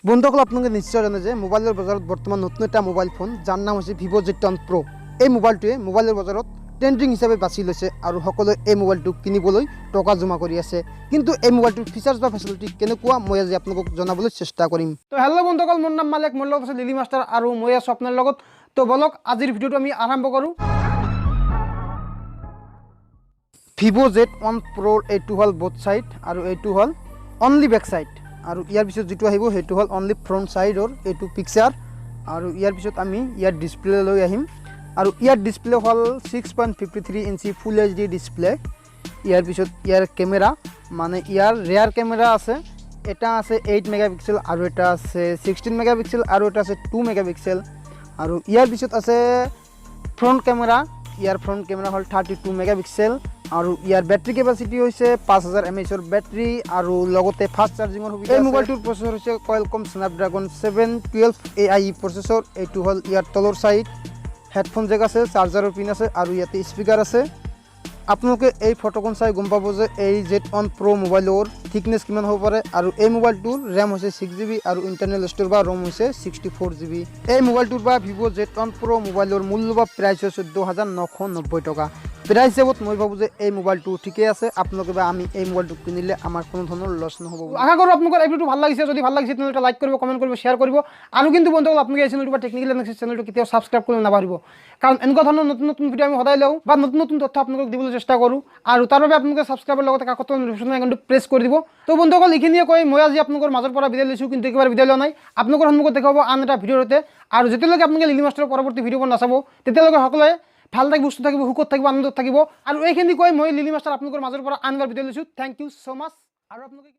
বন্ধুসকল আপোনালোকে নিশ্চয় জানে যে মোবাইলৰ বজাৰত বৰ্তমান নতুন এটা মোবাইল ফোন যাৰ নাম হৈছে ভিভ' Z10 Pro। এই মোবাইলটোৱে মোবাইলৰ বজাৰত ট্ৰেণ্ডিং হিচাপে বাছি লৈছে আৰু সকলোৱে এই মোবাইলটো কিনিবলৈ টকা জমা কৰি আছে। কিন্তু এই মোবাইলটোৰ ফিচাৰ্ছ বা ফেচিলিটি কেনেকুৱা মই আজি আপোনালোকক জনাবলৈ চেষ্টা কৰিম। তো হেল্ল' বন্ধুসকল, মোৰ নাম মালেক, মোৰ লগত আছে লিলি মাষ্টাৰ আৰু মই আছোঁ আপোনাৰ লগত। তো বলক আজিৰ ভিডিঅ'টো আমি আৰম্ভ কৰোঁ। ভিভ' Z10 Proৰ এইটো হ'ল বোথ ছাইড আৰু এইটো হ'ল অনলি বেক ছাইড, আৰু ইয়াৰ পিছত যেটো আহিব সেইটো হ'ল অনলি ফ্ৰণ্ট ছাইডৰ এইটো পিকচাৰ। আৰু ইয়াৰ পিছত আমি ইয়াৰ ডিছপ্লে লৈ আহিম, আৰু ইয়াৰ ডিছপ্লে হ'ল 6.53 ইঞ্চি ফুল HD ডিছপ্লে। ইয়াৰ পিছত ইয়াৰ কেমেৰা, মানে ইয়াৰ ৰেয়াৰ কেমেৰা আছে, এটা আছে 8 মেগাপিক্সেল আৰু এটা আছে 16 মেগাপিক্সেল আৰু এটা আছে 2 মেগাপিক্সেল। আৰু ইয়াৰ পিছত আছে ফ্ৰণ্ট কেমেৰা, ইয়াৰ ফ্ৰণ্ট কেমেৰা হ'ল 32 মেগাপিক্সেল আৰু ইয়াৰ বেটাৰী কেপাচিটি হৈছে 5000 mAhৰ বেটাৰী আৰু লগতে ফাষ্ট চাৰ্জিঙৰ সুবিধা। এই মোবাইলটোৰ প্ৰচেছৰ হৈছে কোৱালকম স্নেপড্ৰাগন 712 AI প্ৰচেছৰ। এইটো হ'ল ইয়াৰ তলৰ ছাইড, হেডফোন জেক আছে, চাৰ্জাৰৰ পিন আছে আৰু ইয়াতে স্পিকাৰ আছে। আপোনালোকে এই ফটোখন চাই গম পাব যে এই Z10 Pro মোবাইলৰ থিকনেছ কিমান হ'ব পাৰে। আৰু এই মোবাইলটোৰ ৰেম হৈছে 6GB আৰু ইণ্টাৰনেল ষ্ট'ৰ বা ৰম হৈছে 64GB। এই মোবাইলটোৰ বা ভিভ' Z10 Pro মোবাইলৰ মূল্য বা প্ৰাইচ হৈছে 14990 টকা। প্ৰাইচ হিচাপত মই ভাবোঁ যে এই মোবাইলটো ঠিকেই আছে। আপোনালোকে বা আমি এই মোবাইলটো কিনিলে আমাৰ কোনো ধৰণৰ লছ নহ'ব। আশা কৰোঁ আপোনালোকৰ এই ভিডিঅ'টো ভাল লাগিছে। যদি ভাল লাগিছে তেনেহ'লে লাইক কৰিব, কমেণ্ট কৰিব, শ্বেয়াৰ কৰিব। আৰু কিন্তু বন্ধুসকল, আপোনালোকে এই চেনেলটো বা টেকনিকেল এনালাইচিছ চেনেলটো কেতিয়াও ছাবস্ক্ৰাইব কৰিব নাপাহৰিব, কাৰণ এনেকুৱা ধৰণৰ নতুন নতুন ভিডিঅ' আমি সদায় লওঁ বা নতুন নতুন তথ্য আপোনালোকক দিবলৈ চেষ্টা কৰোঁ। আৰু তাৰ বাবে আপোনালোকে ছাবস্ক্ৰাইবৰ লগতে কাষৰ নোটিফিকেশ্যন আইকনটো প্ৰেছ কৰি দিব। তো বন্ধুসকল, এইখিনিয়ে কৈ মই আজি আপোনালোকৰ মাজৰ পৰা বিদায় লৈছোঁ, কিন্তু একেবাৰে বিদায় লোৱা নাই। আপোনালোকৰ সন্মুখত দেখাব আন এটা ভিডিঅ'ৰ সৈতে। আৰু যেতিয়ালৈকে আপোনালোকে লিলি মাষ্টাৰৰ পৰৱৰ্তী ভিডিঅ'বোৰ নাচাব, তেতিয়ালৈকে সকলোৱে ভাল থাকিব, সুস্থ থাকিব, সুখত থাকিব, আনন্দত থাকিব। আৰু এইখিনি কৈ মই লিলি মাষ্টাৰ আপোনালোকৰ মাজৰ পৰা আন এবাৰ বিদায় লৈছোঁ। থেংক ইউ ছ' মাছ। আৰু আপোনালোকে